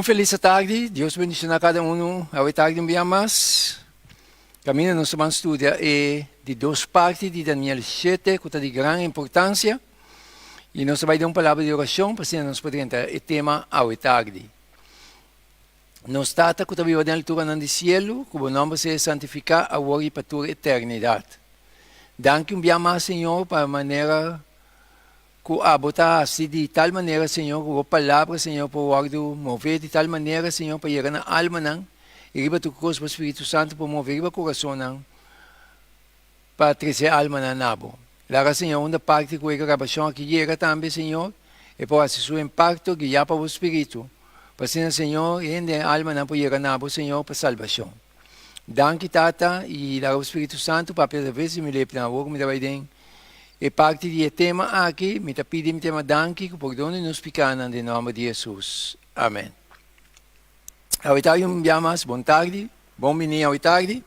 Feliz tarde, Deus bendiga a cada um. Hoje tarde mais. Caminho nós vamos estudar de duas partes de Daniel 7, que está de grande importância. E nós vamos dar uma palavra de oração para que nós possamos entrar no tema hoje tarde. Nós estamos com a vida na altura do céu, que o nome seja santificado agora para toda a eternidade. Danke mais, Senhor, para a maneira que abota assim de tal maneira, Senhor, que a palavra, Senhor, para mover de tal maneira, Senhor, para chegar na alma, não, e riba tu cruz para o Espírito Santo, para mover o coração, não, para trazer a alma na nabo. Lara, Senhor, uma parte que a gravação aqui chega também, Senhor, e para esse seu impacto, guiar para o Espírito, para ser, Senhor, e a alma não para chegar na nabo, Senhor, para salvação. Danke, Tata, e lá o Espírito Santo, para a vez, me leve na boca, me dá bem. E parte do tema aqui, me pedi me tema danke, por donde nos picana, em nome de Jesus. Amém. Hoje tarde, mais, boa tarde, bom menino, hoje tarde.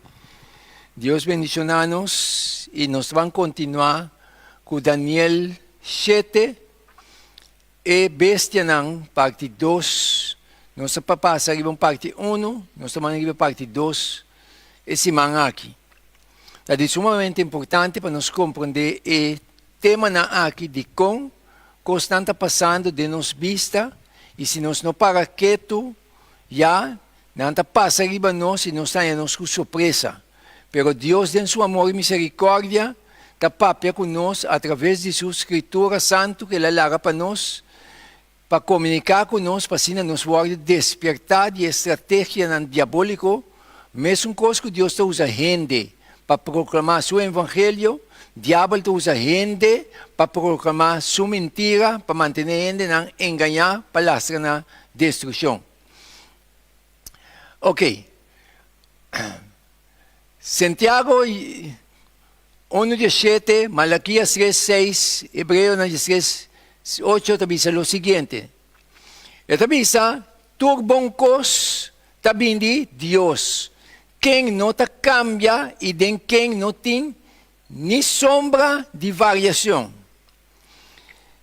Deus bendicionanos e nós vamos continuar com Daniel 7 e Bestia não, parte 2. Nós vamos passar a parte 1, nós vamos a parte 2, esse semana aqui. É sumamente importante para nós compreender o tema aqui de como está passando de nos vista e se nós não para quieto, já não passa arriba nós e nós estamos com surpresa. Pero Deus, em seu amor e misericórdia, está papia conosco através de sua escritura santo que Ele larga para nós, para comunicar conosco, para assim nos guarde despertar de estratégia diabólica, mesmo coisa que Deus usa gente para proclamar seu evangelho, o diabo usa gente para proclamar sua mentira, para manter gente a enganar, para lastrar na destruição. Ok. Santiago 1:17, Malaquias 3:6, Hebreo 3:8 te dice lo siguiente. Esta dice, tu boncos também de Deus. Quem não te cambia e de quem não tem nem sombra de variação.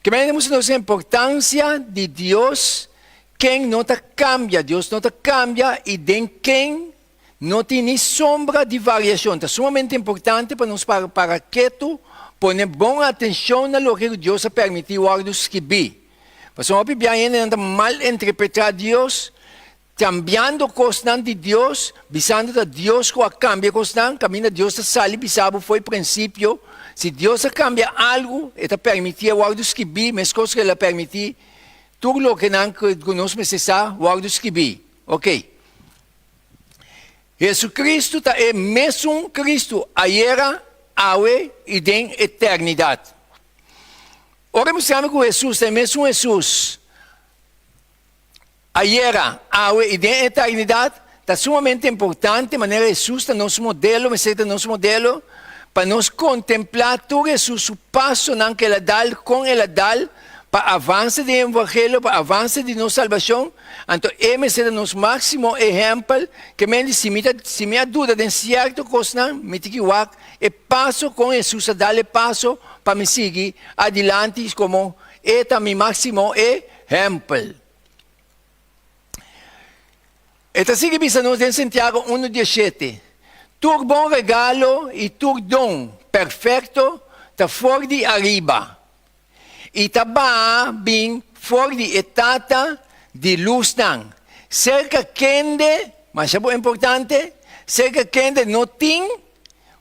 Que vemos a importância de Deus, quem não te cambia, Deus não te cambia e de quem não tem nem sombra de variação. É sumamente importante para nós para quieto, poner boa atenção no que Deus ha permitido a escrever. Porque a Bíblia não mal interpretar Deus, cambiando constante de Deus, visando a Deus que cambia constante, caminho Deus sale, bisabo foi princípio. Se Deus cambia algo, Ele permitia o algo escrever, mas coisas que Ele permitir, tudo o que não nós necessitamos, o algo escrever. Ok? Jesus Cristo é mesmo Cristo, ayer, hoje e em eternidade. Ora, mostramos que Jesus é mesmo Jesus. Ayer, hoje e em eternidade, está sumamente importante, de maneira Jesus é nosso modelo, mas é nosso modelo, para nós contemplar todo Jesus, o passo que Ele dá, com Ele dá, para avançar do Evangelho, para avançar de nossa salvação. Então, esse é o nosso máximo exemplo, que se me há dúvida de certo coisa, me tem que e passo com Jesus, dar passo para me seguir adiante, como é meu máximo exemplo. Então, sigue pensando em Santiago 1:17. Tu bom regalo e tu dom perfeito está fora de arriba. E está bem fora de etapa de luz. Cerca quente, mas é importante, cerca quente não tem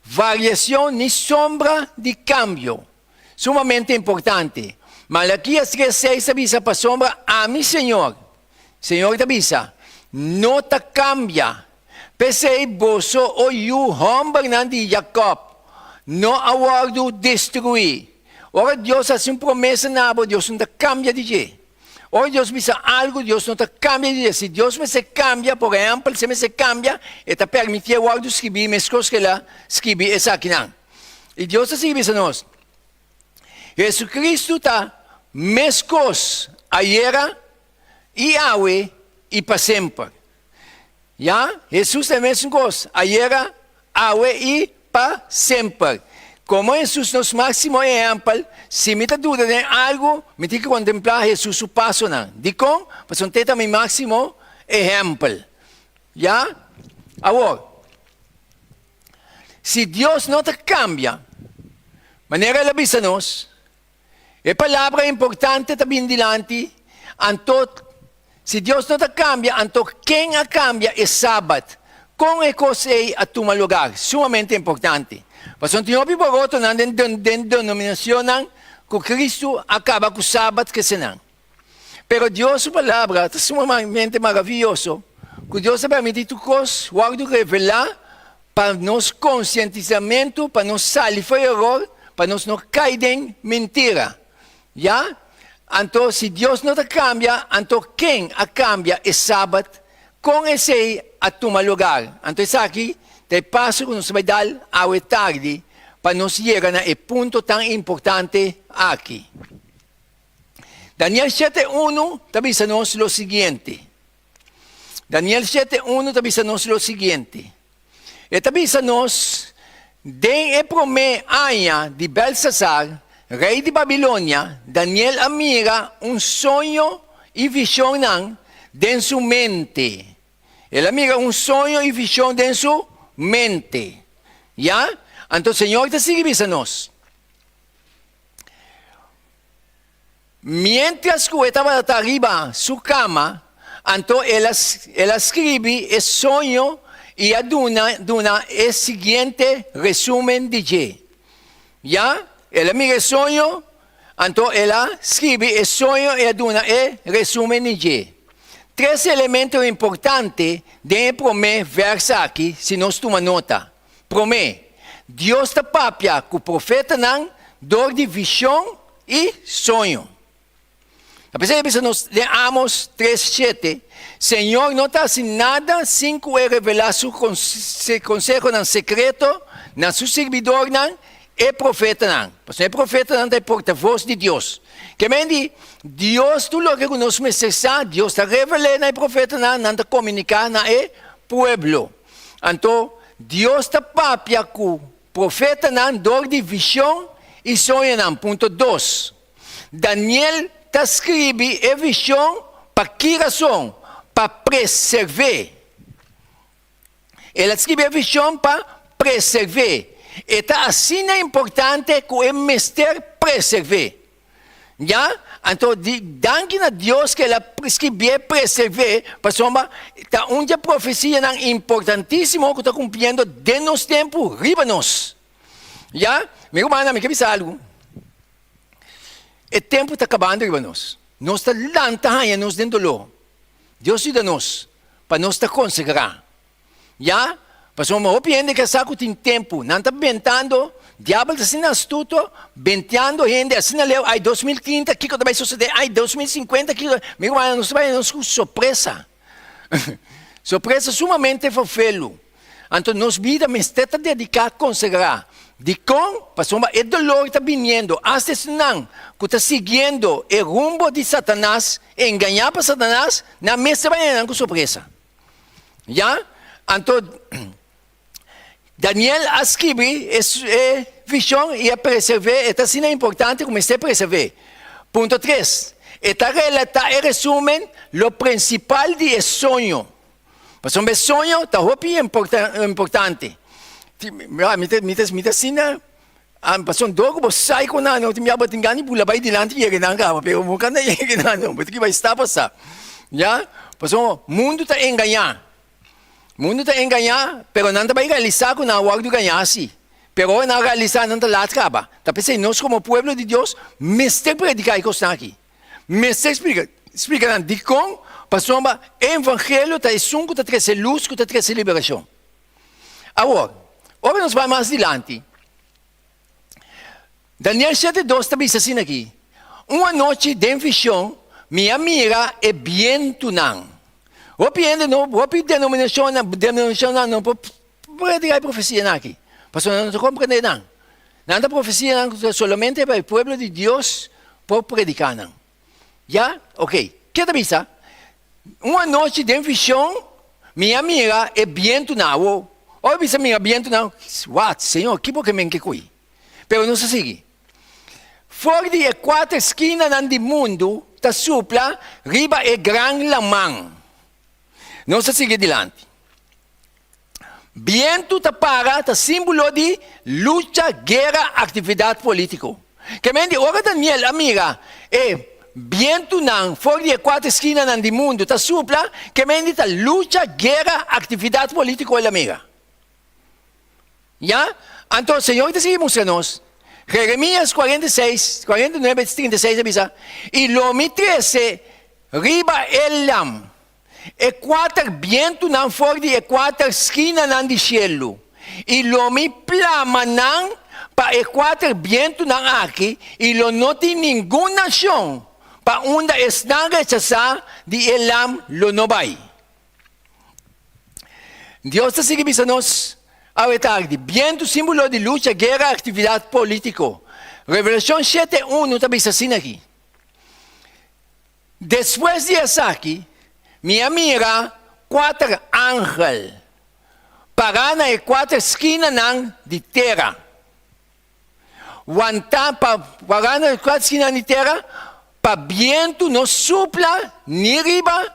variação nem sombra de cambio. Sumamente importante. Malaquias 3:6 avisa para a sombra, a mim, Senhor. Senhor te avisa, não te cambia. Pensei, boso o you, homem de Jacob, não aguardo destruir. Ora, Deus faz uma promessa, Deus não te cambia de jeito. Ora, Deus me diz algo, Deus não te cambia de jeito. Se Deus me se cambia, por exemplo, se me se cambia, Ele te permite eu escrever, mas coisas que Ele escreve, é aqui não. E Deus escreve a nós. Jesus Cristo está mescos, ayer, e hoje, e para sempre. Já? Jesus é a mesma coisa, ayer, hoje e para sempre. Como Jesus nos máximo exemplo, se me está dúvida de algo, me tem que contemplar Jesus o passo não. De como? Porque um teta meu máximo exemplo. Já? Agora, se Deus não te cambia, maneira ela bisa nos, a palavra importante também dilante, anto, se Deus não te cambia, anto quem a cambia é sábado. Com a coisa a tomar lugar, sumamente importante. Mas não tem obra na denominação que Cristo acaba com o sábado que senão. Pero Deus, sua palavra, é sumamente maravilhoso, que Deus permite que coisas, guardo revelar, para nos conscientizamento, para nos sair do erro, para nos não cair em mentira. Já? Então, se Deus não te cambia, então quem a cambia é sábado, com esse a tomar lugar. Então, isso aqui, te passo que nos vai dar a tarde, para nos chegar a ponto tão importante aqui. Daniel 7.1 também diz o seguinte. Daniel 7.1 também diz o seguinte. E também diz, den primeiro ano de Belshazzar, rei de Babilônia, Daniel mira sonho e visão em sua mente. Ele mira sonho e visão em sua mente. Já? Então o Senhor está seguindo mientras que estava arriba sua cama, então ela escreve o sonho e dona o seguinte resumo de dia. Já? Ela mira o sonho, então ela escreve o sonho e dona o resumo de dia. Três elementos importantes do primeiro verso aqui, se nós tomamos nota. Primeiro, Deus te papia que o profeta não dor de visão e sonho. Apesar de nós leamos 3:7, Senhor não está assim nada sem que ele revelar seu conselho em secreto, na seu servidor não, e profeta não. Porque o profeta não é porta-voz de Deus. Que mende, Deus, tudo o que nós necessitamos, Deus está revelando ao profeta não está comunicando ao povo. Então, Deus está papia que o profeta não dor de visão e sonho não. Ponto 2. Daniel está escreve a visão para que razão? Para preservar. Ele escreve a visão para preservar. E assim é importante que o mestre preserve. Já? Então, danke a Deus que ela escreveu preservar, porque está uma profecia importantíssima que está cumprindo de nos tempos, riba nós. Já? Meu irmão, me quer dizer algo. O tempo está acabando, riba nós. Nós estamos lançando dentro do dolor. Deus ajuda-nos para nós conseguir. Já? Mas uma opinião que saco tem tempo, não está inventando, diabo está sendo astuto, inventando gente, assim leu, ai 2030, que vai suceder, ai 2050, que meu irmão, nós vamos com surpresa. Surpresa sumamente fofelo. Então, nossa vida está dedicada a conseguir. De com, mas o dolor está vindo, hasta não, que está seguindo o rumbo de Satanás, enganar para Satanás, na mesa vai com surpresa. Já? Então, Daniel escreve a visão e a preservar, é assim é importante como está preservar. Ponto 3. Está relatar e resumen o principal de sonho. Mas o sonho está importante. Mitasina, pasong dogo bo sai ko na no timi abot ngani pula bay dilanti ye ganang ka pero mukan na ye ganang but ki ba está pasa ya pasong mundo ta engañar pero nanta bay realizar ko na wag do ganhasi pero na realizar nanta lat ka ba tapos nós como pueblo de Dios mister predicar ko aqui mister explica nan dikon pasong ba evangelho ta isungo ta trece luz ko ta trece liberação Agora nós vamos mais adiante. Daniel 7:2 está dizendo assim aqui. Uma noite de visão, minha mira é bem tunang. O denominação não pode predicar profecia aqui. Pastor, não se compreende não. Nada profecia não, solamente para o povo de Deus por predicar não. Já? Ok. Que está dizendo? Uma noite de visão, minha mira é bem tunang. Hoy bisa mga ambiente na, what, Senhor, que porque me que Pero não se sigue. Fora de quatro esquinas do mundo, ta supla, riba é gran lamang. Não se sigue adiante. Viento tapara ta símbolo de luta, guerra, atividade política. Que mente, ora Daniel, amiga, viento não, fora de quatro esquinas do mundo, ta supla, que mente ta luta, guerra, atividade política, olha amiga. Já? Então, o Senhor te sigue mostrando-nos. Jeremias 46, 49, 36, avisa. E lo mi 13, riba el lam. E quatro viento não fora de quatro esquinas não de cielo. E lo mi plama não para e quatro viento não aqui. E lo não tem nenhuma nação para onde estão rechazar de elam lo não vai. Deus está seguindo-nos a tarde. Viento símbolo de luta, guerra, atividade política. Revelação 7:1 está dizendo assim aqui. Depois de isso aqui, minha mira quatro ángeles para na quatro esquinas de terra. Para na quatro esquinas de terra, para viento não supla, nem riba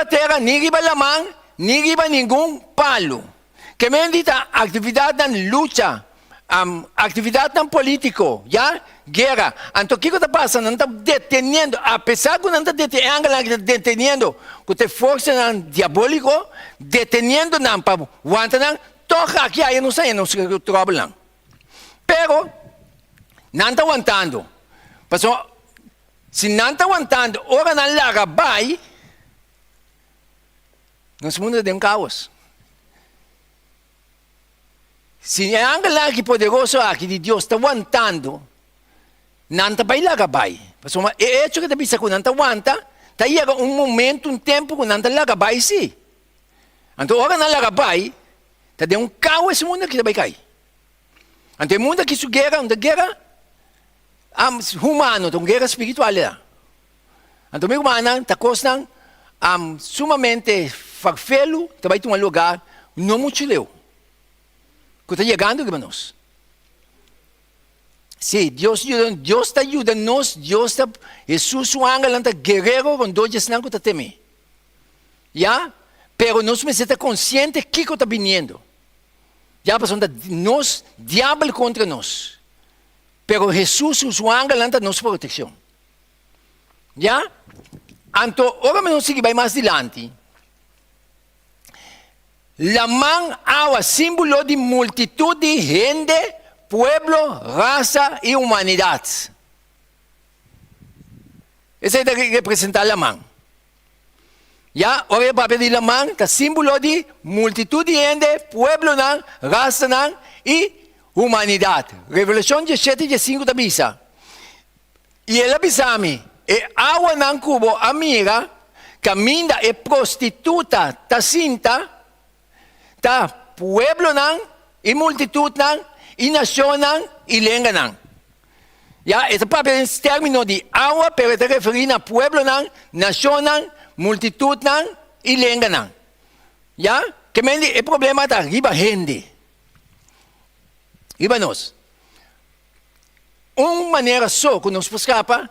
terra, nem riba lamang, nem riba nenhum palo. Que medita atividade na luta, atividade na político, já? Guerra. Então, o que está passando? Não está deteniendo, apesar que não está deteniendo, que tem força diabólico, deteniendo não para aguentar não, toca aqui, aí não sei, não se trouble não. Pero, não está aguentando. Se não está aguentando, ora não larga, vai, nosso mundo tem um caos. Se é angelo aqui poderoso aqui de Deus está aguentando, não está para lá vai. Mas o hecho que está pensando que não está aguenta, está aí momento, tempo que não está lá vai sim. Então agora não lá vai, está de caos esse mundo que vai cair. Então o mundo que se guerra, humano, uma guerra espiritual lá. Então meu irmão está costando sumamente farfelo, está vai ter um lugar não muito leu. Que está chegando, irmãos. Sim, Deus está ajudando-nos, Jesus, o ángel, está guerreiro com dois não que está temendo. Já? Pero nós precisamos estar conscientes que está vindo. Já, porque nós, diabo contra nós. Pero Jesus, o ángel, está nossa proteção. Já? Então, agora vamos seguir mais adiante. La man agua, símbolo de multitud de gente, pueblo, raza y humanidad. Ese es el representar la man. Ya, ahora el papel de la man es símbolo de multitud de gente, pueblo, raza y humanidad. Revelación 17 y 5 de Bisa. Y él avisa a mí, agua nan cubo, amiga, camina e prostituta, tacinta, ta pueblo nang, y multitud nang, y nación nang, y lengua nang. Ya, este papel es término de agua, pero está referido a pueblo nang, nación nang, multitud nang, y lengua nang. Ya, que me el problema está arriba gente. Íbanos. Uma maneira só que nos escapa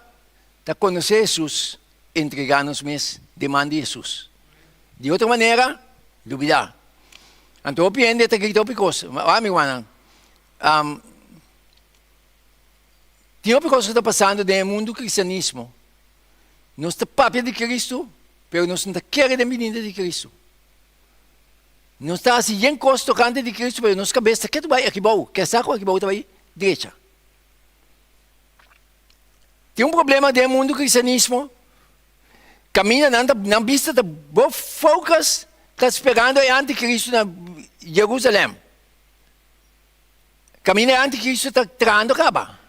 de conhecer Jesus, entregar-nos mesmo, demanda de Jesus. De outra maneira, duvidar. Então, depende de que tópicos. Meu irmão, tem tópicos que está passando no mundo do cristianismo. Nós estamos papel de Cristo, mas nós não queremos a menina de Cristo. Nós estamos assim, em costo tocante de Cristo, mas nossa cabeça, que tu vai aqui bom, que saco aqui bom, tu vai direita. Tem problema no mundo do cristianismo. Caminha na vista da boa focus, está esperando o anticristo na Jerusalém. Caminha o anticristo está trando acaba.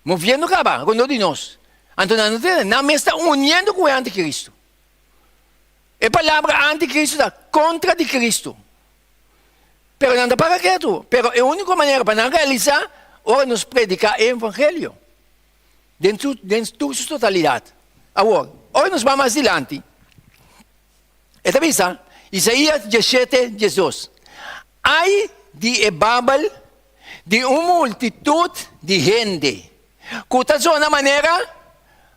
Movendo acaba, com de nós. Então, não está unindo com o anticristo. A palavra anticristo está contra de Cristo. Pero não está para quieto. Pero a única maneira para não realizar, ora nos predicar o evangelho. Dentro de sua totalidade. Agora, hoje nós vamos mais adiante. Esta visa, Isaías 17, 18. Hay de Babel de uma multitud de gente. Que está de uma maneira,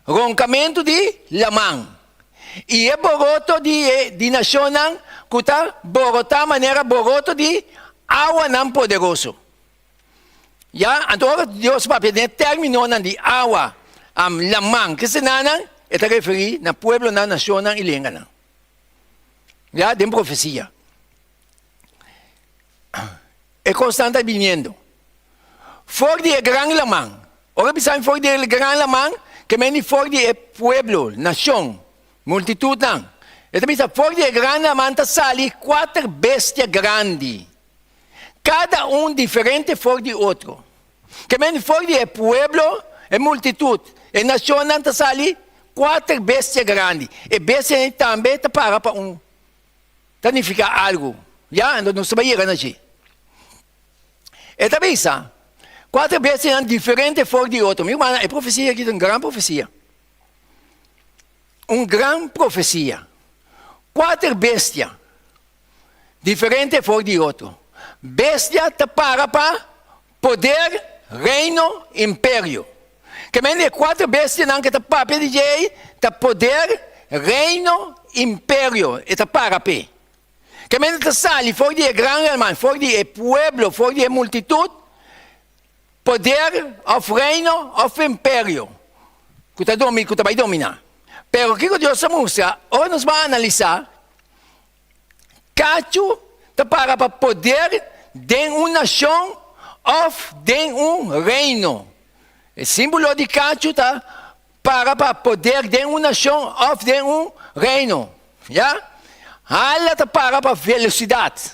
roncamento de lamang. E é boroto de nação não, kuta borota maneira boroto de água não poderoso. Ya, então Deus papi terminou na de água am lamang kasi nanan ita referi na pueblo na nação na ilenga na. Ya, de profecia. É constante viniendo. For de gran lamang. Ora bisan for de gran lamang, que meni for de pueblo, nação, multitud nang. Ito bisa for de gran lamang ta sali 4 bestia grandi. Cada diferente for de outro. Que meni for de pueblo, é multitud. E nação nang ta sali 4 bestia grandi. E bestia também ta para significa algo. Ya, não sabia na gente. Esta bisa 4 bestias diferentes for de outro. Meu irmão, é profecia aqui, uma grande profecia. Uma grande profecia. 4 bestias diferentes for de outro. Bestia te para poder, reino, império. Que men 4 bestias não que te para pedir, te poder, reino, império. E te para pe. Que men te sali for de grande irmão, for de pueblo, for de multitud. Poder, of reino, of império. Que vai dominar. Pero o que Deus mostra, hoje nós vamos analisar, cacho para poder de uma nação, of de reino. O símbolo de cacho para poder de uma nação, of de reino. Já? Hala para velocidade,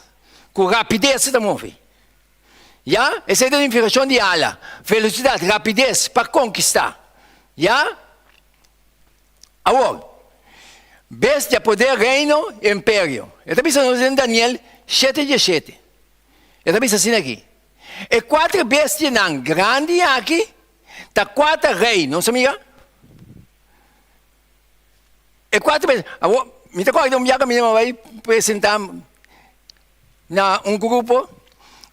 com rapidez se move. Já? Essa é a definição de ala. Velocidade, rapidez para conquistar. Já? Agora, bestia, poder, reino, império. Eu também estou em Daniel 7:17. Eu também estou assim aqui. E 4 bestias não grandes aqui, tá 4 reis, não amiga? E 4 bestias. Agora, me está correndo que vai apresentar na grupo.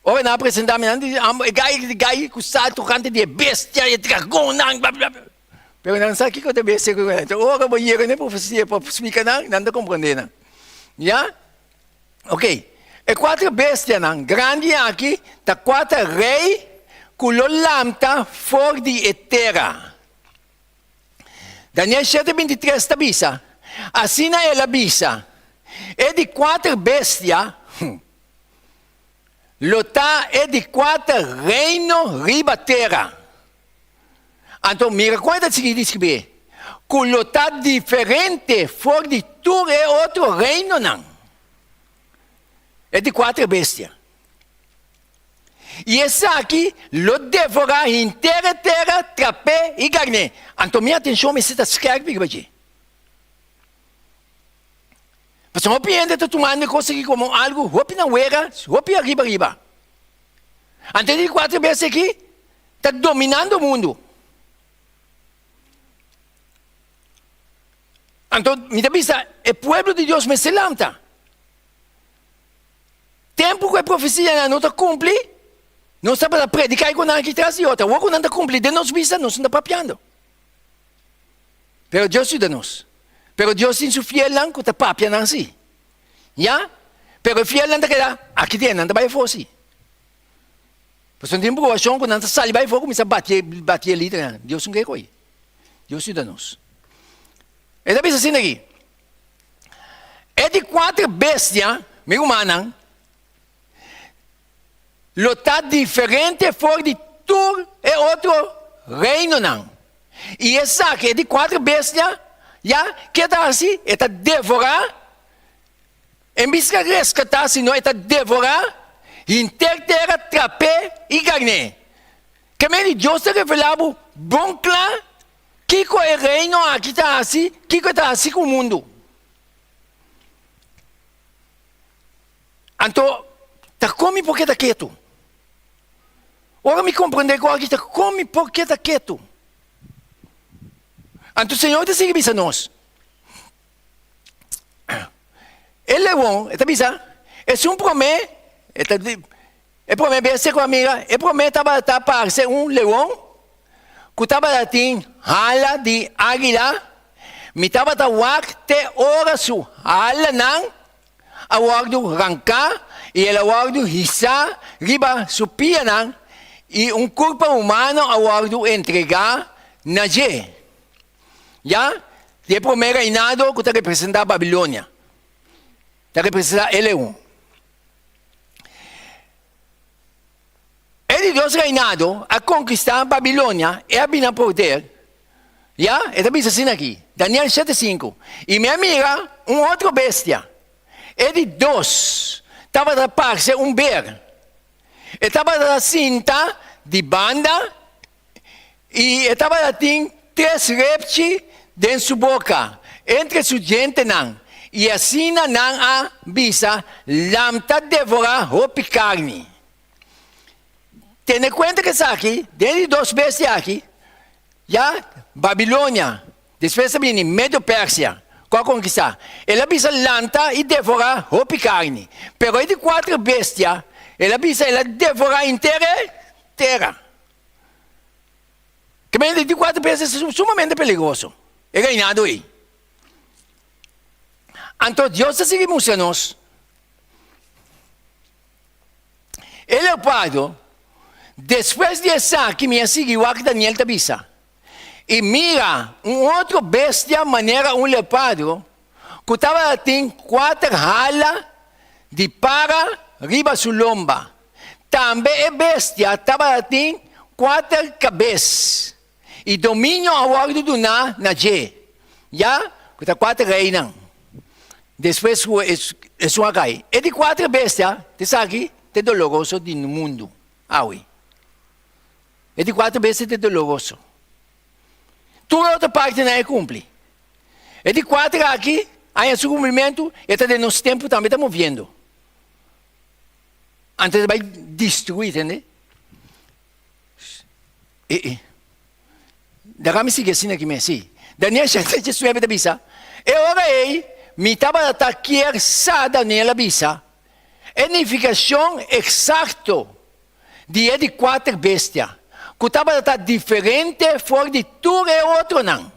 Ora na apresentamento, gai com salto cante de bestia e dragão, blá blá blá. Pero não sabe o que é bestia. Ora vou ir na profecia para explicar não compreender não. Já? Ok. E 4 bestias não grande aqui, tá 4 reis com lâmpada for de etera. Daniel 7:23 tá bisa. Assim ela bisa. É de 4 bestias. Lotá é de 4 reinos riba terra. Então, mira quando se descreve. Com lotá diferente, for de tudo é outro reino, não. É de 4 bestias. E essa aqui, lo devorar inteira terra, trapé e carne. Então, minha atenção, me está escrevendo aqui. Mas não pensa que tomando conseguir como algo, hopi na uera, hopi arriba. Antes de 4 vezes aqui, está dominando o mundo. Então, me dá vista, o povo de Deus me se levanta. Tempo que a profecia não está cumpre, não está para predicar com nada que traz de outra. Ou não está cumpre, de nós vista, não está papiando. Pero Deus ajuda-nos. Pero Deus é fiel lang que está papiando assim. Já? Pero fiel lang está aqui dentro, não está vai fosse. Pois não tem provação que não está sali vai fosse, começa a bater ali. Deus não quer coisa. Deus ajuda-nos. É da vez assim aqui. É de 4 bestias, meu humano, lotado diferente for de tudo é outro reino não. E essa aqui é de 4 bestias, já que está assim, está devorar, em vez de resgatar, senão está devorar, interterra, trapé e carne. Que mesmo Deus está revelando, bom claro, que é o reino aqui está assim, que está assim com o mundo. Então, está come porque está quieto. Ora me compreender que aqui está come porque está quieto. Então o Senhor está seguindo a nós. Ele é bom, está bisa. É um promê, é promê bem ser com a amiga, é promê tá para ser leão, que estava latim, hala de águila, Mitaba tawag te orasu ala ng awag do rangka e el awag do hisa riba supia ng e corpo humano awag do entregar na je. Ya? De primeiro reinado que está representando a Babilônia. Está representando Eleum. Ele Deus reinado a conquistar a Babilônia e a bina poder. Ya? É também assim aqui. Daniel 7:5. E minha amiga, outro bestia. Ele Deus estava da parte ber. Estava da cinta de banda e estava da tem 3 reptes dentro sua boca. Entre sua gente não. E assim não a bisa lamta devorar roupa carne. Tenha conta que isso aqui, dentro de 2 bestias aqui, já Babilônia, depois também Medo-Pérsia, qual conquistar? Ela bisa lanta e devorar roupa carne. Pero de 4 bestias, ela bisa devorar inteira terra. Que bem, de 4 bestias é sumamente perigoso. É ganhado aí. Então, Deus está seguindo nos. Ele é o Pai. Depois de essa que me seguiu, que Daniel te avisa. E mira, outro bestia, maneira leopardo, que estava tem 4 alas de para riba sua lomba. Também é bestia, estava tem 4 cabeças. E domínio ao ar do na je. Já? Que está 4 reinas. Depois é sua cai. E de 4 bestias, te sabe, te doloroso do mundo. Aui. E de 4 bestias te doloroso. Toda outra parte não é cumpre. E de 4 aqui, aí seu cumprimento, e está de nosso tempo também estamos vendo. Antes vai destruir, entende? Daí me sigue assim aqui, Messi. Daniel já está a bisa. E ora aí, me estava atacar sa Daniel a bisa. Edificação exato de 4 bestias. Que estava diferente fora de tudo e outro não.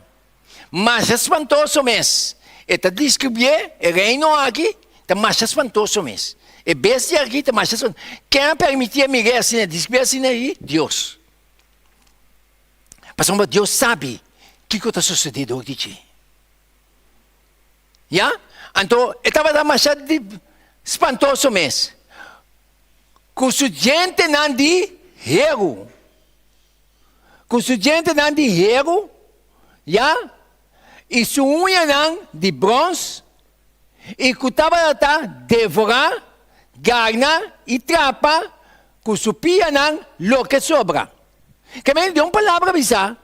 Mas espantoso mesmo. Está descrever o reino aqui, está mais espantoso mesmo. E bestia aqui está mais espantoso. Quem permitia me ver assim, descrever assim aí? Deus. Mas Deus sabe o que está sucedendo hoje. Já? Então, estava mais espantoso mesmo. Que sua gente não de erro. Com sua gente não de erro, já? E sua unha não de bronze, e que estava a devorar, garna e trapa, com sua pia não, lo que sobra. Que bem, de uma palavra bizarra,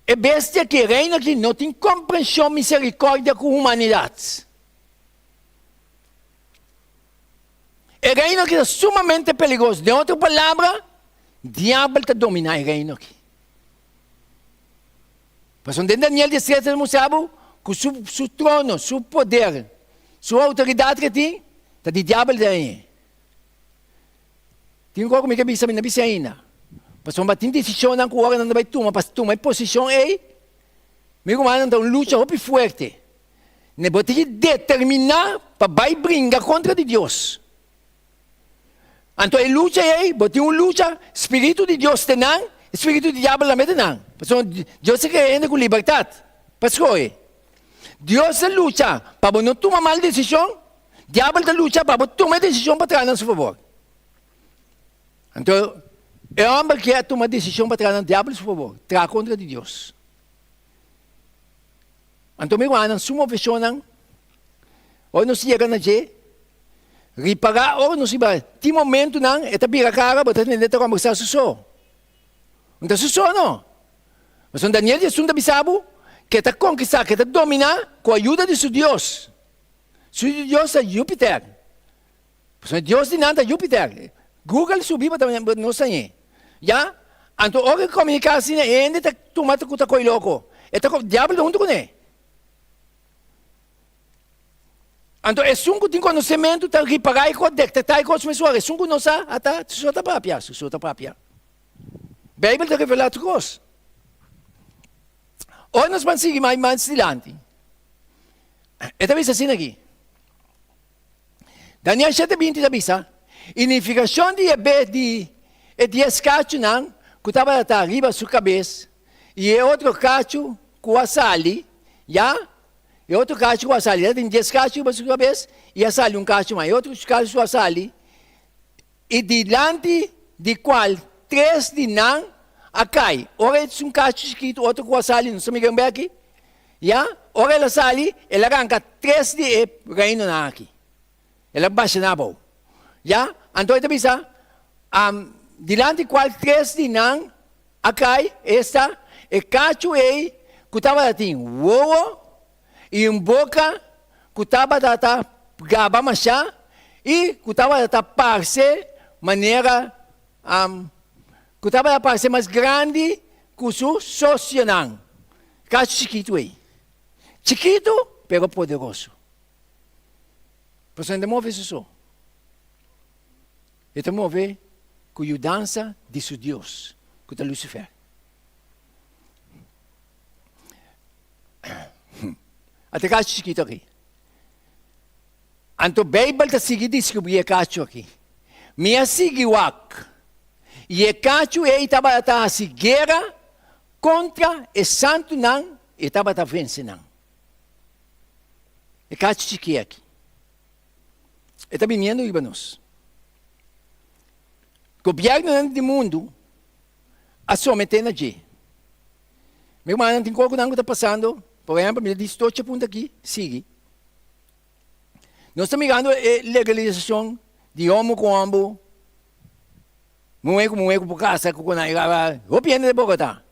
é bestia que reina que não tem compreensão, misericórdia com a humanidade. É reino que é sumamente perigoso. De outra palavra, diabo está dominando o reino aqui. Mas onde Daniel 17 mostrava que seu trono, seu poder, sua autoridade que tem, está de diabo daí. Tem como que bisa ainda. Mas quando tem decisão não que não vai tomar, mas tomar posição aí, meu irmão está uma luta muito forte. Não pode determinar para vai brincar contra Deus. Então, a luta aí, tem uma luta, Espírito de Deus tem não, Espírito do diabo também tem não. Deus se quer com liberdade. Pastor, Deus se luta para não tomar mal decisão, diabo se luta para tomar decisão para trás a seu favor. Então, é o homem que quer tomar decisão para trás o diabo a seu favor, traz contra de Deus. Então, meu irmão, suma pessoa, ou não se chega na gente, ripagar ou não se vai. Tem momento não, é tabira cara, botar nem dentro como está susso. Não está susso não. Mas o Daniel já sunda bisabo que está conquistar, que está dominar com a ajuda de seu Deus. Seu Deus é Júpiter. Mas Deus de nada é Júpiter. Google subir para não sei. Já? Então, o que comunicar assim é ainda está tomando com o louco. Está com o diabo junto com ele. Então, é sungo tem conhecimento, está reparar e detectar com as pessoas. É sungo não sabe, até sua própria. Bíblia está revelando coisas. Ou nós vamos seguir mais adiante. Esta vez assim aqui. Daniel 7:20 da bisa. Unificação de 10 cachos não, que estava arriba da sua cabeça, e outro cacho com a sali, já? E outro cacho com a sali, tem 10 cachos sobre a sua cabeça, e a sali um cacho mais, outro cacho com a sali, e diante de qual 3 de não, a cai. Ora é um cacho escrito, outro com a sali, não se me engano bem aqui, já? Ora ela sali, ela arranca 3 de reino na aqui. Ela baixa na boa. Já? Então, esta bisa, diante qual 3 de não, acai, esta, e cacho ei, que estava assim, uou, e em boca, que estava a gaba machá, e que estava a parse, maneira, que estava a parse mais grande, que o seu sócio não. Cacho chiquito ei. Chiquito, pero poderoso. Por isso, não move isso. Ele move com a ajudança de seu Deus, que é Lucifer. Até cacho chiquito aqui. Então, a Bíblia está seguindo descobrir o cacho aqui. Minha seguiuac. E o cacho estava a guerra contra o santo não, e estava a vencer não. O cacho chiquito aqui. Ele está vindo para nós. O governo do mundo a somente na G. Meu irmão, não tem coisa que está passando. Por exemplo, me diz todo esse ponto aqui, sigue. Nós estamos mirando a legalização de homo com homo. Mueco por casa, com o governo de Bogotá.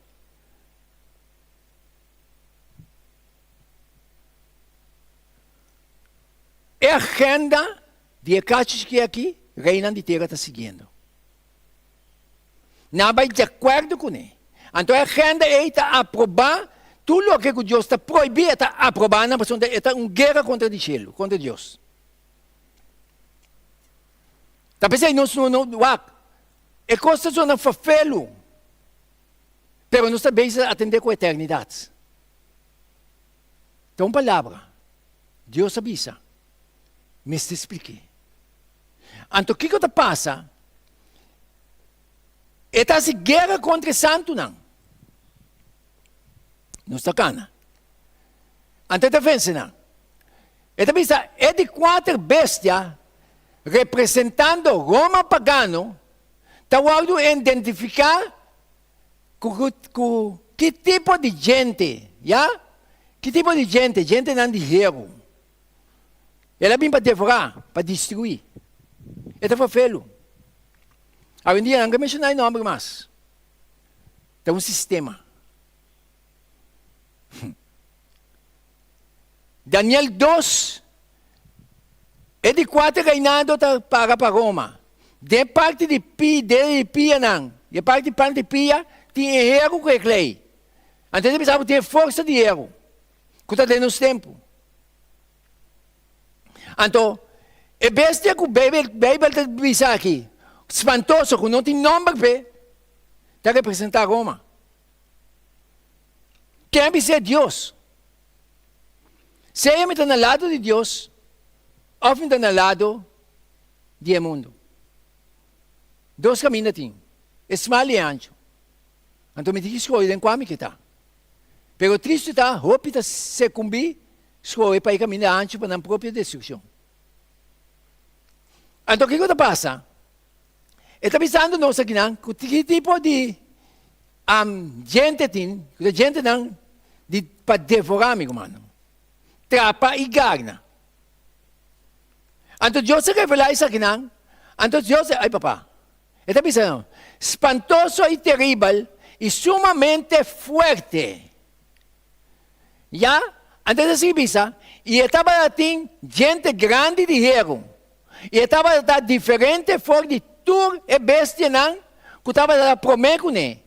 A agenda de casos que aqui, reina de terra está seguindo. Não vai de acordo com ele. Então a agenda está aprovando tudo o que Deus está proibindo, está aprovando, porque está uma guerra contra o cielo, contra Deus. Está pensando, não, é coisa que não fafelo, mas nós também atender com a eternidade. Então, palavra, Deus avisa, me explique. Então, o que está passando? Está se guerra contra o santo, não. Não está cana. Então, está vendo, não. Está vendo, é de 4 bestias, representando Roma pagano, está guardando identificar que tipo de gente, já? Que tipo de gente? Gente não de guerra. Ela vem para devorar, para destruir. Ela foi feio. Hoje em dia, não mencionar o nome mais. Tem um sistema. Daniel 2 é de 4 reinados para Roma. De parte de Pia, não. De parte de Pia, tem erro que é clay. Então, pensava que tem força de erro. Que está dentro dos tempos. Então, é bestia que o Bíblia está dizendo aqui. Espantoso, que não tem nome, está representando Roma. Quem vai ser Deus? Se ele está no lado de Deus, ou está no lado do mundo. 2 caminhos tem. Esmal e anjo. Então, me diz que escolhe em qual que está. Pero triste está, roupa está se cumprir, escolhe para ir caminhar anjo para a própria destruição. Então, o que passa? Ele está pensando nós aqui, que tipo de gente tem, gente não, para devorar, amigo mano. Trapa e garna. Então, Deus se revela isso aqui, não? Então, Deus, ai papá, ele está pensando, espantoso e terrível e sumamente forte. Já? Então, assim, pensa, e estava assim, gente grande de erro. E estava diferente fora de tudo e bestia não, que estava prometo né.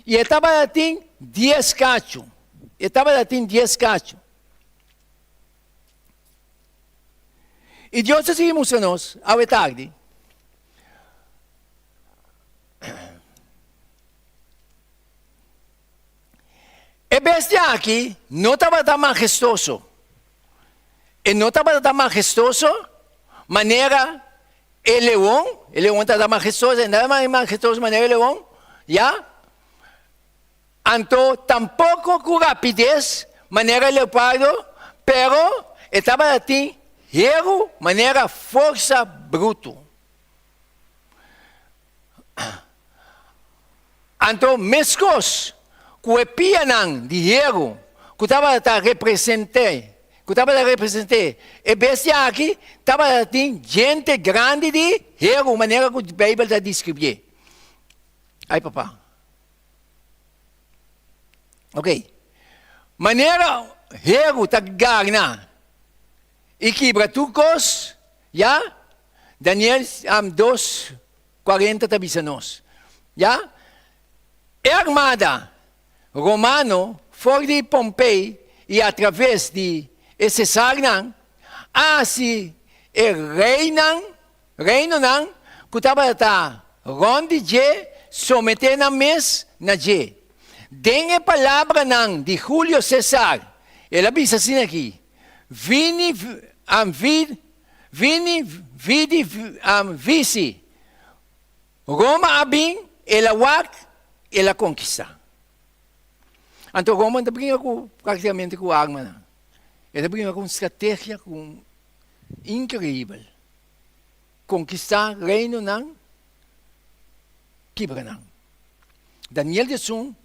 E estava assim 10 cachos. Estava assim 10 cachos. E Deus se emocionou ao tarde. E bestia aqui não estava tão majestoso. E não estava tão majestoso, maneira o leão estava majestoso, não era majestoso maneira o leão, já? Então, tampouco com rapidez, maneira leopardo, pero estava assim, hero, maneira força bruto. Então, mescos, que o pianang de hero, que estava a representar, e bestia aqui, estava assim, gente grande de hero, maneira que a Bíblia está descrevendo. Aí, papá. Ok. Maneira hero está ganhando. E quebra turcos, já? Daniel 2, 40 tabisanos. Já? É armada romano, fora de Pompei, e através de esse Sarnan, assim, reino não, que estava ronde de someter na mesa na de. Den a palavra não de Júlio César, ele diz assim aqui, vini vici, Roma abin, ela wak, ela conquista. Então Roma não brinca praticamente com arma, não. Ele brinca com estratégia incrível. Conquistar reino não, quebra não. Daniel de Sun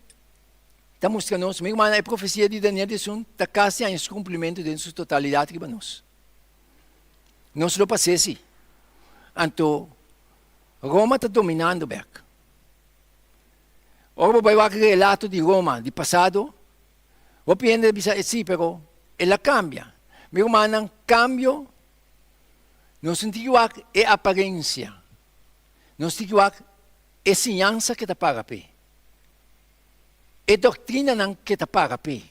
está mostrando, meu irmão, a profecia de Daniel de Sun está quase em cumprimento de sua totalidade para nós. Não se lo passesse. Então, Roma está dominando o Berg. Ora, vai ver o relato de Roma, de passado. Vou pensar, sim, pero ela cambia. Meu irmão, cambio, no sentido é aparência. No sentido é ensinança que está para pé. É doutrina não que está para pé.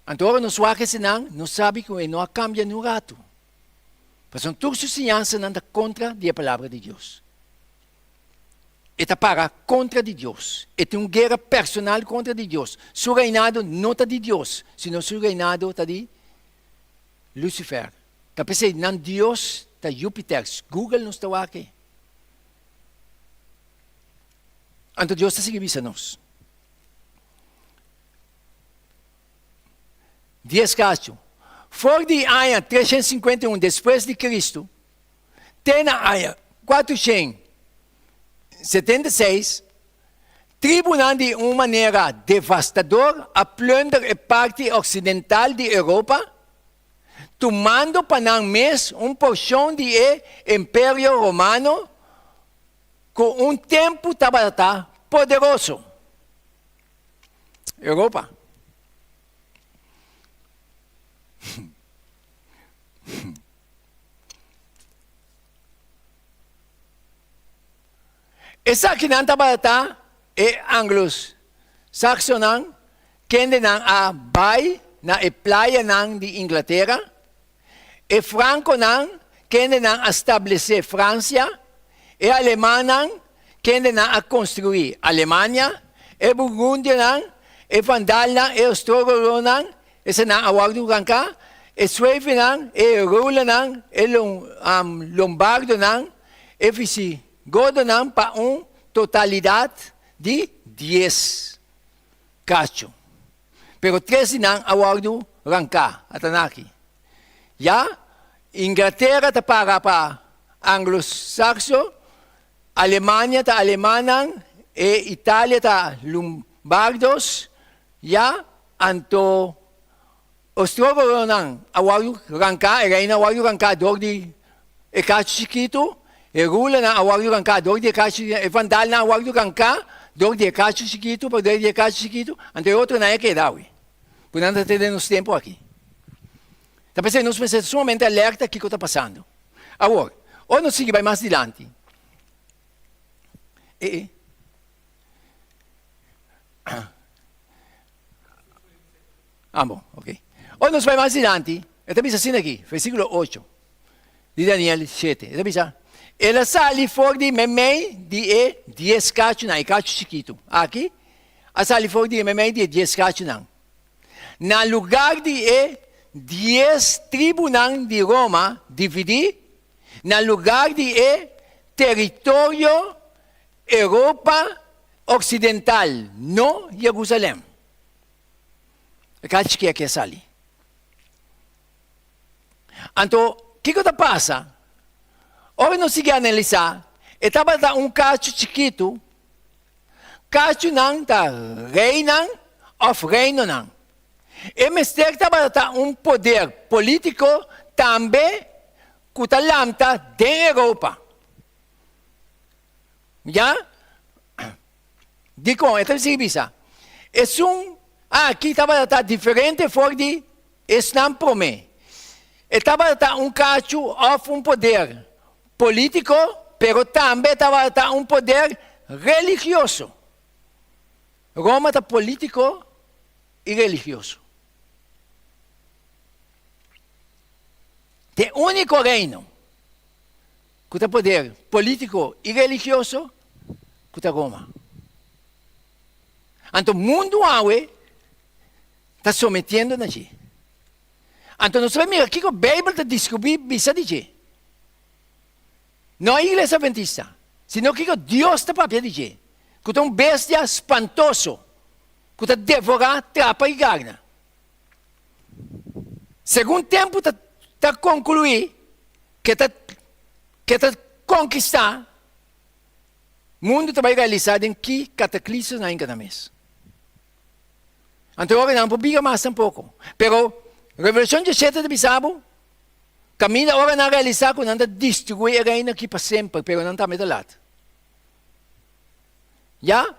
Então, nós não sabe que não cambia no rato. Mas são todas as ensinanças não está contra a palavra de Deus. Está para contra de Deus. É uma guerra personal contra de Deus. Seu reinado não está de Deus, senão seu reinado está de Lucifer. Está pensando, não Deus, está Júpiter. Google não está aqui. Então Deus está seguindo nós. 10 casos. Fora de Aia 351 depois de Cristo, tem na Aia 476, tribunal de uma maneira devastadora a plundrar a parte ocidental de Europa, tomando para mês porção do Império Romano, com tempo estava poderoso. Europa. Essa que não estava é anglos saxonang, que não a bai na praia de Inglaterra, e franco não, que não a estabelecer França, e alemão não, que não a construir Alemanha, e Burgundia não, e Vandal não, e Ostrogoth não, esse não a wagdu ranka, e Sueve não, e Rula não, e Lombardo não, e Visigodo não, para totalidade de 10 cacho. Pero 13 não a wagdu ranka, atanaki. Já, Inglaterra está para anglo-saxo, Alemanha está alemã, e Itália está lombardos, já, anto Ostrogoth não, a wagdu ranka, e reina wagdu ranka, dor de e cacho chiquito, e Rula não, a wagdu ranka, dor de cacho, e Vandal não, a wagdu ranka, dor de cacho chiquito, por dor de cacho chiquito, anto outro não é que dá, por não ter nos tempo aqui. Está pensando, nós precisamos sumamente alerta o que está passando. Agora, ou nós seguimos mais adiante. Bom, ok. Ou nós vamos mais adiante, está pensando assim aqui, versículo 8, de Daniel 7. Está pensando, ela sai fora de memei de 10 cachos, não, cacho chiquito. Aqui, a sai fora de memei de 10 cachos, não. na lugar de 10 tribunal de Roma dividir, na lugar de território Europa Ocidental, no Jerusalém. Aqui que é ali. Então, o que passa? Ora, nós seguimos analisar, estava cacho chiquito, cacho não da reina ou reino não. E mestre estava poder político também que está lamta da Europa. Já? Dico, então se visa. Aqui estava diferente fora de Islam para mim. Estava cacho ou poder político, pero também estava poder religioso. Roma está político e religioso. É o único reino que tem poder político e religioso que é Roma. Então, o mundo está sometendo a gente. Então, nós sabemos que a Bíblia está descobrindo isso de gente. Não é a igreja adventista, senão que Deus está para de gente. Que é uma bestia espantoso, que está devorando trapa e carne. Segundo tempo, está concluir que está conquistar o mundo vai realizar em que cataclismos em cada mês. Então, agora não publica mais tampouco. Pero, a Revelação 17 de Bisabo, caminha agora na realizar quando anda destruir a reina aqui para sempre, pero não está medalhado. Já?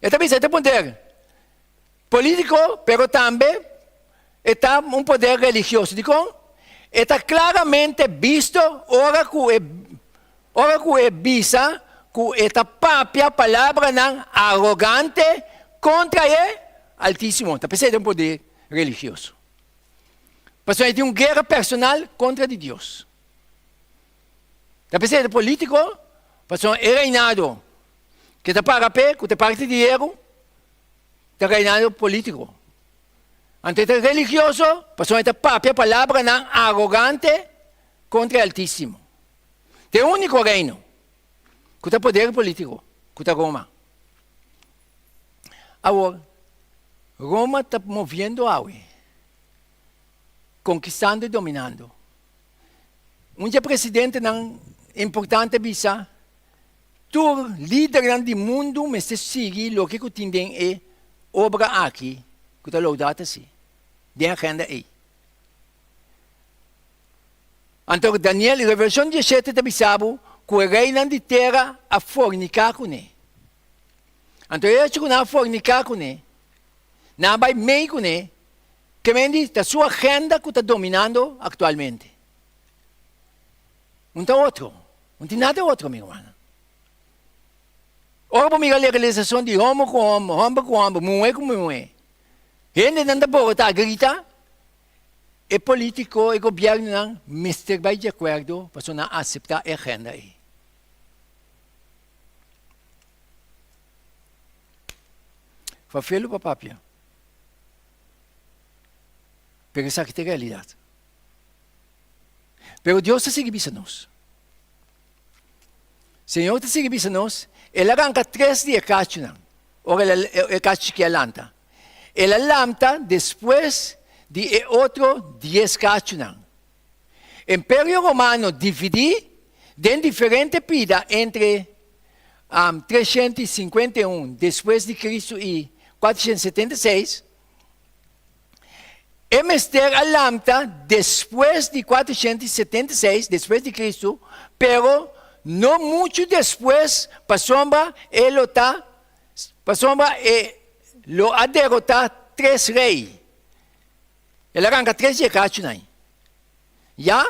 E também tem poder político, pero também está um poder religioso. Está claramente visto, ora que é vista, que esta própria palavra não arrogante contra o Altíssimo. Está pensando em um poder religioso. Porque tem uma guerra personal contra Deus. Está pensando em político, porque é reinado que está para pé, que está parte de dinheiro, está reinado político. Então, é religioso, porque é a própria palavra não arrogante contra o Altíssimo. Tem um único reino que tem poder político, que é Roma. Agora, Roma está movendo algo, conquistando e dominando. Um presidente não importante bisa, tu líder do mundo, mas se sigue o que tem é obra aqui, que está loudada assim, de agenda aí. Então, Daniel, em Revelação 17, está bisabo, que o rei de terra a fornicar com ele. Então, ele que não fornicar com ele, não vai meio com ele, que vem da sua agenda que está dominando atualmente. Não tem outro. Não tem nada outro, meu irmão. Ora, para a legalização de homem com homem, mulher com mulher. Gente não está por estar grita, é político e governo não, mister vai de acordo para não aceitar a agenda aí. Fafelo para papia. Pero essa aqui é a realidade. Pero Deus está seguindo nós. Senhor está seguindo nós. Ele arranca 3 dias cacho não. Ora ele cacho que alanta. Ele alanta depois de outro 10 cacho não. Império Romano dividi em diferente pida entre 351 depois de Cristo e 476. E Mester alanta depois de 476 depois de Cristo, pero não muito depois, para sombra ele lo a derrotar 3 reis. Ele arranca 3 de cacho, não. Já?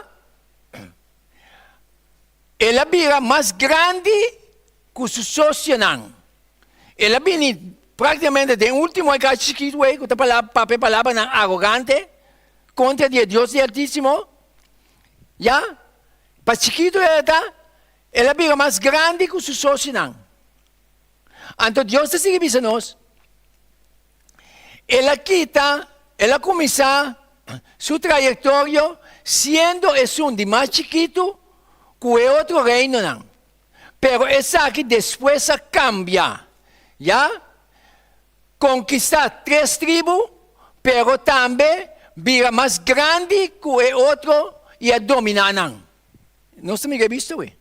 Ele vira mais grande que o sócio, não. Ele vira praticamente de último cacho que está palavra não arrogante contra Deus Altíssimo. Já? Para chiquito ele vira mais grande que o sócio, não. Então Deus está seguindo nós. ela começa sua trajetória sendo um de mais chiquito que o outro reino, não. Pero essa aqui depois cambia, já? Conquistar 3 tribos, pero também vira mais grande que o outro e a dominar, não. Nós também já visto, ué.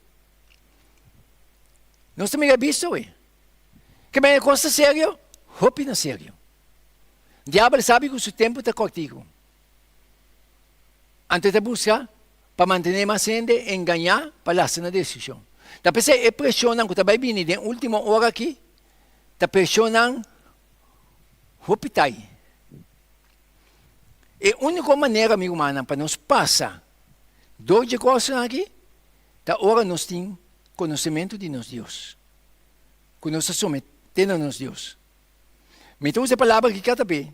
Nós também já visto, ué. Que bem é coisa séria? Hope na sério. O diabo sabe que o seu tempo está contigo. Antes de buscar, para manter mais gente, enganar, para lá na decisão. Da pessoa é pressionando, que também vem na última hora aqui, está pressionando, hope está aí. É a única maneira, amigo humano, para nós passar dor de coração aqui, da hora nós temos conhecimento de nosso Deus. Que nós sometemos a nosso Deus. Então, essa palavra que quer saber.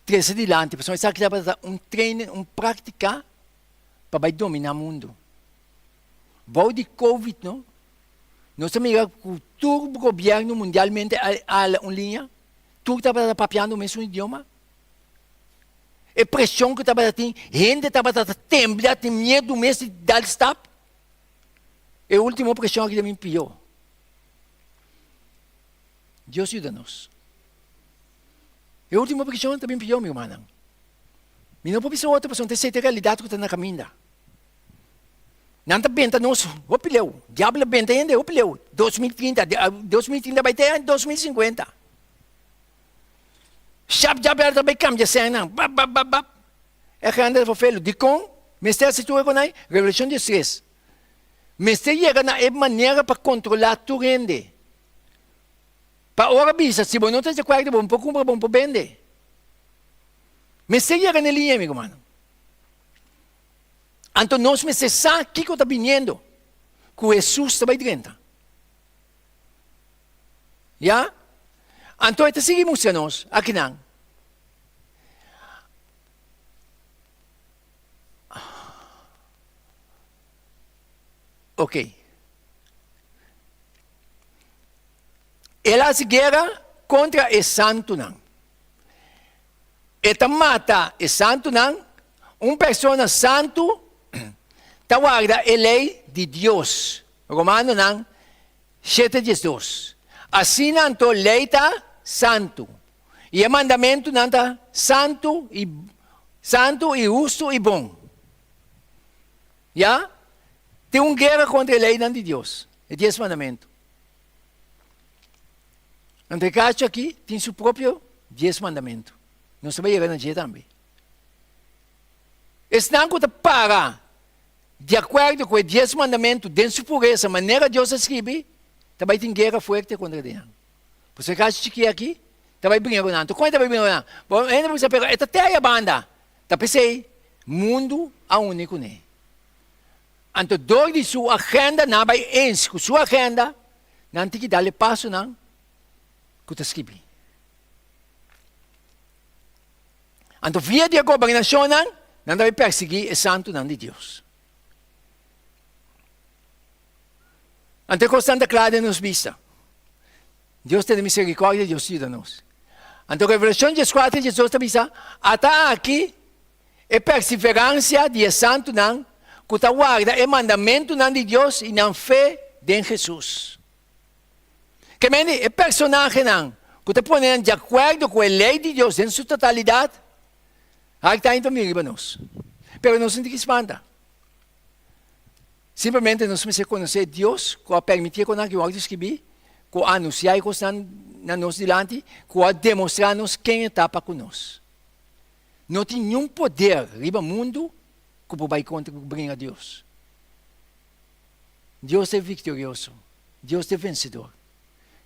13 adiante, a pessoa sabe que dá treino, prática para dominar o mundo. Bom de Covid, não? Nós também com todo o governo mundialmente a linha, tudo está papiando o mesmo idioma. A pressão que estava tendo, gente estava temblando, tem medo mesmo de dar stop. É a última pressão que também pior. Deus ajuda-nos. É a última pressão também pior, meu irmão. Mas não pode ser outra pessoa, tem certa realidade que está na caminha. Não está bem, nós, opileu. Diabo bem, ainda, opileu. 2030 vai ter 2050. Chap, também cambia a cena. É que anda para fazer. De com, mestre, se tu é com aí, Revelação 16. Mestre chega na maneira para controlar tu rende. Para hora bisa, se você não está de acordo, você pode comprar, você pode vender. Mestre chega na linha, amigo, mano. Então, nós me sabe o que está vindo. Que Jesus está aí dentro. Já? Então, esta seguimos a nós, aqui não. Ok. Ela se guerra contra o santo não. Ela mata o santo não. Uma pessoa santo está guarda a lei de Deus. Romano não. 7:12. Assim não a lei está santo. E o mandamento não está santo e justo e bom. Já? Tem uma guerra contra a lei de Deus. É 10 mandamentos. Entre caso aqui, tem seu próprio 10 mandamentos. Não se vai chegar na dia também. Esse não que para, de acordo com os 10 mandamentos, dentro da pureza, a maneira Deus escreve, também tem guerra forte contra ele. Por isso, caso que aqui, também brinca com ele. Como também brinca com ele? Bom, ainda você pega, esta terra banda. Tá pensei, mundo a único, né? Então, dor de sua agenda, não vai ens com sua agenda, não tem que dar passo, não, que está escrito. Então, via de governação, não vai perseguir o santo não de Deus. Então, constante claro nos vista. Deus tem misericórdia, Deus ajuda-nos. Então, Revelação 14, Jesus está dizendo, até aqui, é perseverança de santo não, que está guarda é mandamento não de Deus e não fé de Jesus. Que mene é personagem não, que está ponendo de acordo com a lei de Deus em sua totalidade, aí está indo comigo, nós. Pero não se tem que espantar. Simplesmente nós precisamos conhecer Deus, que vai permitir que nós escrever, que vai anunciar que está na nós diante, que vai demonstrar-nos quem está para conosco. Não tem nenhum poder riba mundo que vai contribuir a Deus. Deus é vitorioso. Deus é vencedor.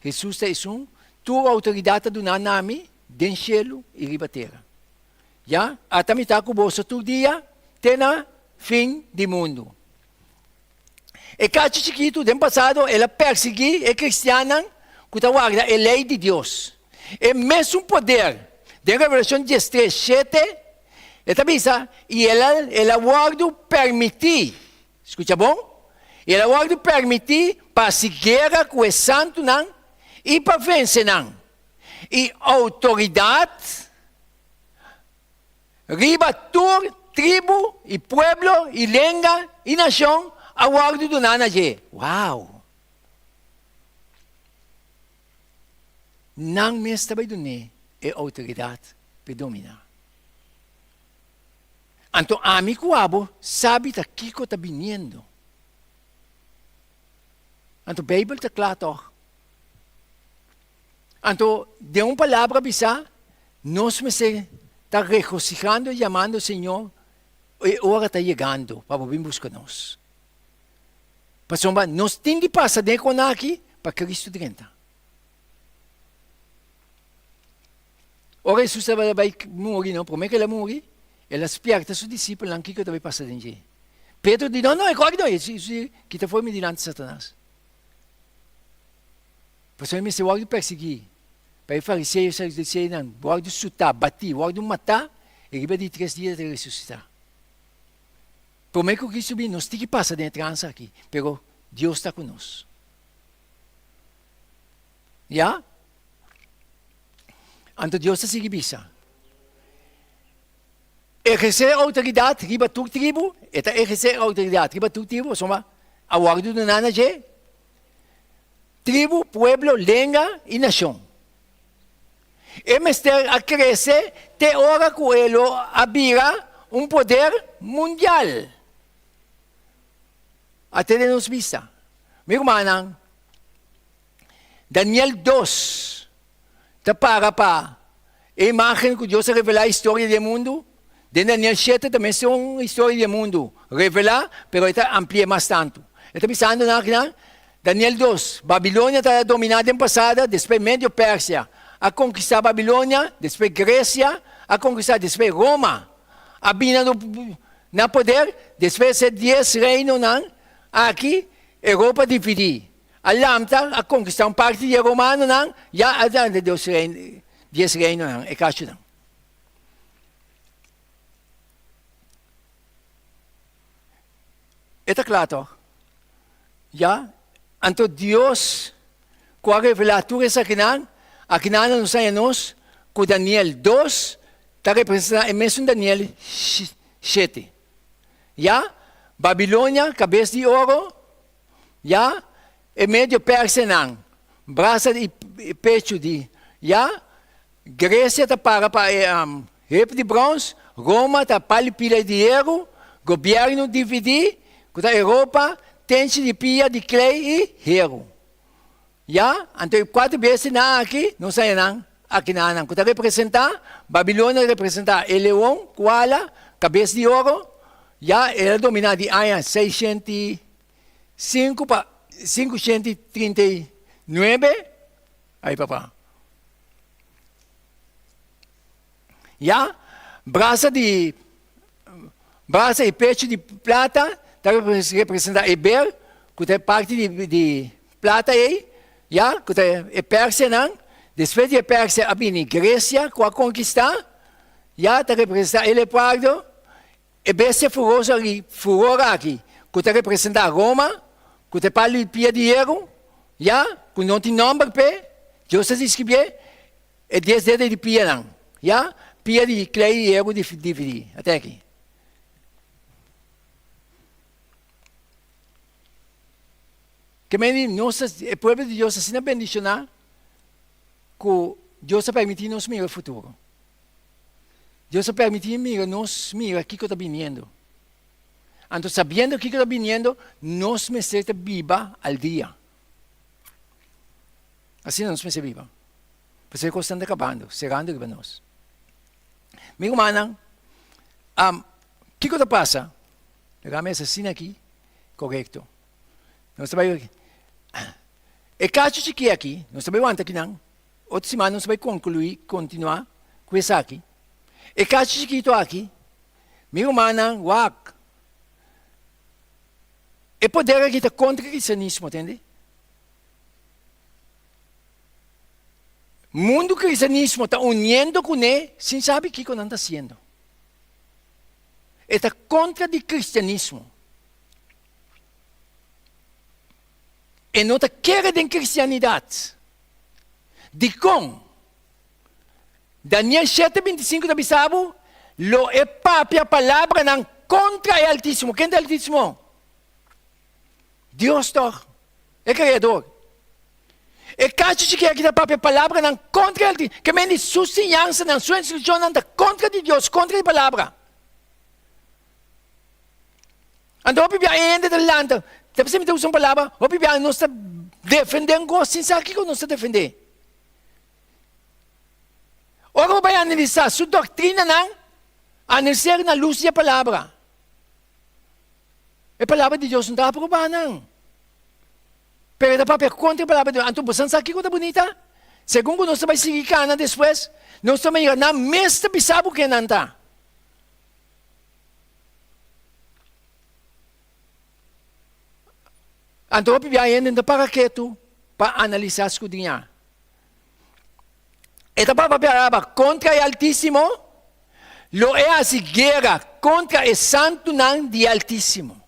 Jesus é tua autoridade do nome, den cielo e riba terra. Já? Até me está com você todo dia, até na fim do mundo. E cada chiquito, no passado, ela perseguiu a cristiana que guarda a lei de Deus. É mesmo poder. De Revelação 13, 7, ela pensa, e ela guarda permitir, escuta bom? Ela guarda permitir para se guerra com o santo não, e para vencer não. e autoridade riba tur, tribo, e pueblo, e língua, e nação, ao guardo do Nanaje. Uau! Não me está bem é autoridade para dominar. Então, amigo abo, sabe da que está vindo. Então, a Bíblia está claro. Então, de uma palavra bisa, nós me está regocijando e chamando o Senhor, e a hora está chegando para vir buscar-nos. Pastor, nós temos que passar de com aqui para Cristo dentro. Ora, Jesus vai morrer, não? Como é que ele morre? Ele aspirta seus discípulos, não que vai passar dentro. Pedro diz, não, é claro que não, que está fora diante de Satanás. Pastor, ele me disse, o perseguir. Para os fariseus, os disseram, não, o de chutar, bater, o de matar, ele vai de 3 dias de ressuscitar. Como é que o Cristo vem? Nós temos que passar dentro aqui, mas Deus está conosco. Já? Então Deus está seguindo. Exercer autoridade riba tua tribo, eta exercer autoridade riba tua tribo, soma a guarda do Nanaje, tribo, pueblo, língua e nação. E mister a crescer, te ora com ele abrirá poder mundial. Até de nos vista. Meu irmão, Daniel 2, te para a imagem que Deus revela a história do mundo. De Daniel 7 também é uma história do mundo. Revela, mas está amplia mais tanto. Está pensando na Daniel 2, Babilônia está dominada em passada, depois Médio Pérsia. A conquistar Babilônia, depois Grécia, a conquistar depois Roma. A bina na poder, depois 10 reinos aqui, Europa dividida. A Lamta, a conquistar uma parte de Romano, já há 10 reinos, é cacho não. Está claro? Já? Então Deus, com a revelatura aqui não sai nós, com Daniel 2, está representado, é mesmo Daniel 7. Já? Babilônia, cabeça de ouro, já? É Médio Pérsia, braça e peito de, já? Grécia está para rep de bronze, Roma está para pilha de ouro, governo dividir, com a Europa, tente de pia de clay e hero. Já? Então, 4 vezes aqui, não sai aqui não. Quando representar, Babilônia representa Eleon, Kuala, cabeça de ouro, já ela domina de Aia 605 para 539. Aí, papá. Já? Braça e peito de plata, representa Eber, que é parte de plata aí, já? Que é Pérsia, não? Depois de Pérsia, a Grécia, com a conquista, já? Que representa Elepardo, e Bestia Furosa ali, Furora aqui, que representa Roma, que é para o pia de erro, já? Que não tem nome, Deus escreveu, é 10 dedos de pia, não? Já? Pia de clay e erro dividir, até aqui. Que o povo de Deus assim bendicionar que Deus permite nos mirar o futuro. Deus permite nos mirar o que está vindo. Então, sabendo o que está vindo, nós necessitamos viva al dia. Assim nós necessitamos viva. Porque a coisa está acabando, chegando para nós. Meu irmão, o que está passando? Pegamos assim aqui, correto. Nós estamos é caso de que aqui, nós estamos aguentando aqui não. Outra semana nós vamos concluir, continuar com isso aqui. É caso de que estou aqui, meu irmão, uac. É poder aqui está contra o cristianismo, entende? O mundo cristianismo está unindo com ele, sem saber o que ele está fazendo. Está contra o cristianismo. E não quer de cristianidade. De com Daniel 7:25 da bisabo, lo é papia palavra ng contra é Altíssimo. Quem é Altíssimo? Deus toch, é Criador. E caso se quer que a própria palavra não contra ele, que mende sua ensinança, não sua instrução, não contra de Deus, contra a palavra. Então, o bibia ainda do lado, depois me usa uma palavra, o bibia não está defendendo gosto, sem saber que não está defendendo. Ora, o vai analisar sua doutrina, não, analisar na luz da palavra. A palavra de Deus não está aprovada, não. Pero da própria contra a palavra de Deus. Então, você sabe que coisa bonita? Segundo nós vamos seguir cana depois, nós também na mesma bisabo que não está. Então, eu vou ainda para que tu, para analisar as coisas. Esta palavra contra o Altíssimo, lo é a guerra contra o santo nome de Altíssimo.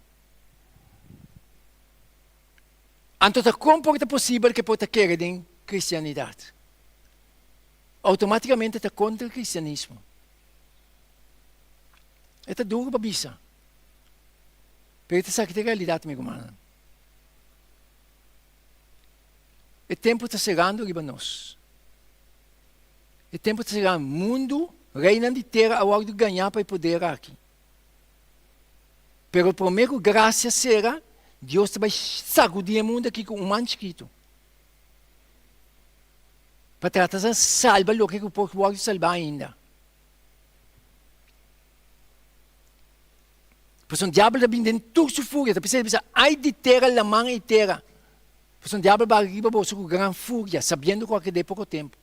Então, como é possível que pode querer em cristianidade? Automaticamente está contra o cristianismo. É duro para bisa. Mas isso é a realidade, meu irmão. O tempo está chegando para nós. O tempo está chegando. O mundo, reina de terra, a hora de ganhar para poder aqui. Mas o primeiro graça será Deus vai sacudir o mundo aqui com um manto chiquito. Para tratar de salvar o que o povo pode salvar ainda. Porque o diabo está vindo tudo sua fúria. Você pensa, ai de terra, la mão e terra. Porque o diabo vai arriba com grande fúria, sabendo que é pouco tempo.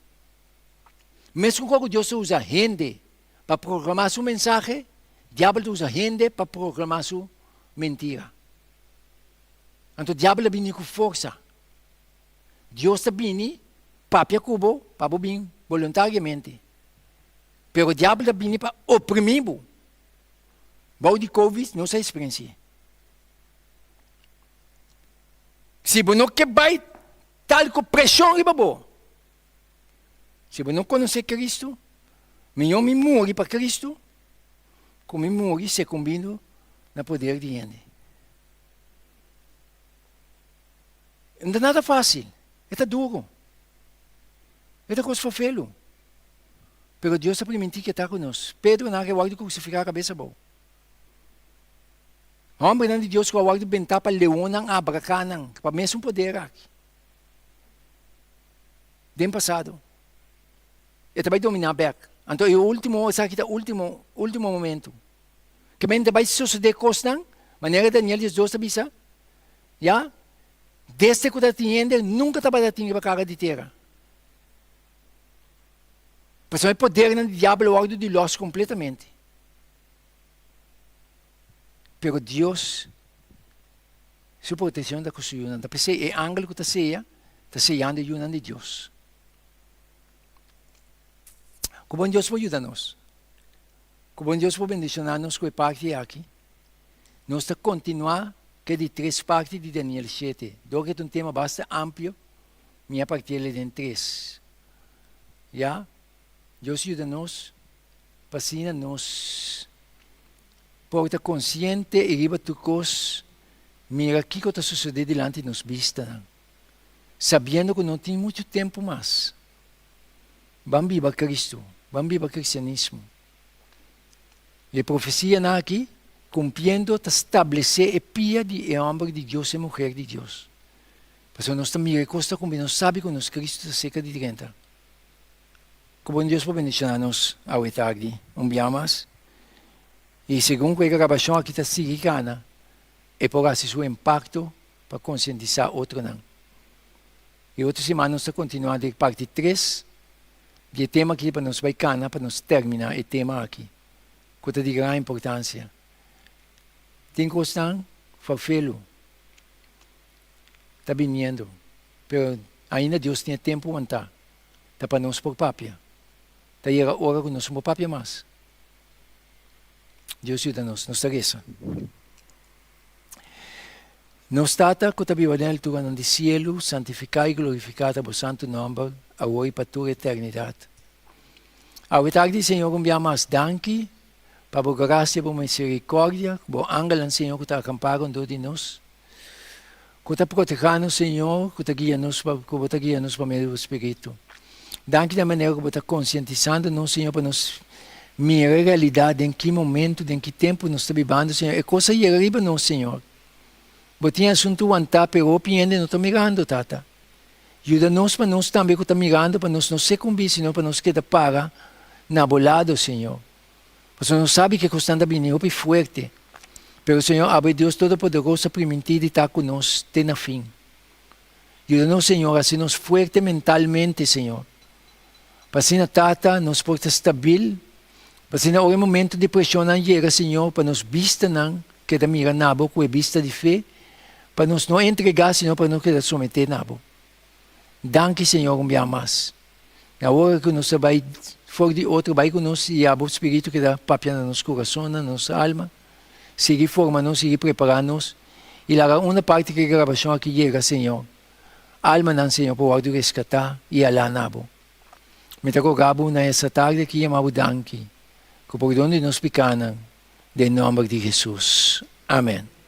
Mesmo quando Deus usa gente para programar sua mensagem, o diabo usa gente para programar sua mentira. Então, o diabo vem com força. Deus está vindo para cubo, para vir voluntariamente. Mas o diabo está vindo para oprimir. Bom de Covid, não sei experiência. Se você não quer tal com pressão, se você não conhece Cristo, melhor me morrer para Cristo, como me morrer se combina no poder de Ele. Não é nada fácil, é duro. É coisa para fê-lo. Mas Deus está permitindo que está conosco. Pedro não quer crucificar a cabeça boa. Homem de Deus que vai bentar para leão não abracanang, para mesmo poder aqui. Dem passado. Ele vai dominar back. Então, o último, sabe que é o último momento. Que também vai suceder coisas, maneira Daniel diz, Deus está bisa. Já? Desde que está tendo, nunca estava tendo para cara de terra. Porque o poder do diabo é de nós completamente. Pero Deus, sua proteção está com o Porque é ângulo que está sellando o de Deus. Como Deus pode ajudar-nos? Como Deus pode bendicionar-nos com a parte aqui? Nós estamos continuar que de 3 partes de Daniel 7. Do que é um tema bastante amplo, minha parte é de 3. Já? Deus ajuda-nos, fascina-nos, porta consciente e riba tu cos, mira o que está sucedendo diante de nos vista, sabendo que não tem muito tempo mais. Vamos viver Cristo, vamos viver cristianismo. E a profecia aqui, cumprindo, está estabelecer a pia de homem de Deus e mulher de Deus. Porque nós estamos mirando coisas como nós sabemos que nós Cristo está cerca de dentro. Como Deus pode bendicionar-nos ao tarde, mais. E segundo a gravação aqui está seguindo, é por assim seu impacto para conscientizar outro não. E outra semana nós estamos continuando a parte 3, de tema aqui para nós vai cana, para nós terminar o tema aqui. Coisa de grande importância. Tem coisa para fê-lo. Está vindo. Mas ainda Deus tem tempo para montar. Está para nós por papia. Está aí a hora que nós somos papia mais. Deus ajuda-nos, nos reza. Nos tata, que tabi vanel tu anong di cielo, santificai e glorificata o santo nome, agora e para toda a eternidade. Awit tarde, Senhor, kumbiyamas danki, para por gracia, por misericórdia, por angalan, Senhor, que está acampado do de nós. Que está protegendo, Senhor, que está guiando-nos para meio do Espírito. Danke da maneira que você está conscientizando nós, Senhor, para nos mirar a realidade, em que momento, em que tempo nós estamos vivendo, Senhor. É coisa aí arriba nós, Senhor. Você tem assunto antar, pero ainda não está mirando, Tata. Ajuda-nos para nós também que está mirando, para nós não se cumprir, Senhor, para nós que está para na bolado, Senhor. Você não sabe que constante vindo é forte. Pero, Senhor, abre Deus Todo-Poderoso, permitir estar conosco até na fim. Ajuda-nos, Senhor, a sermos fortes mentalmente, Senhor. Para ser Tata, nos porta estabil. Para ser no momento de pressão não chega, Senhor, para nos vista não, que da mira nabo, com a vista de fé, para nos não entregar, Senhor, para nos quedar someter nabo. Danke, Senhor, um dia mais. Na hora que nós vai fora de outro, vai conosco e o Espírito que dá papia no nosso coração, na nossa alma, seguir formando, seguir preparando-nos. E lá uma parte que a gravação aqui chega, Senhor. Alma não, Senhor, para resgatar e alá nabo. Me tago gabo na essa tarde aqui, amado danke. Que por onde nos picanan, em nome de Jesus. Amém.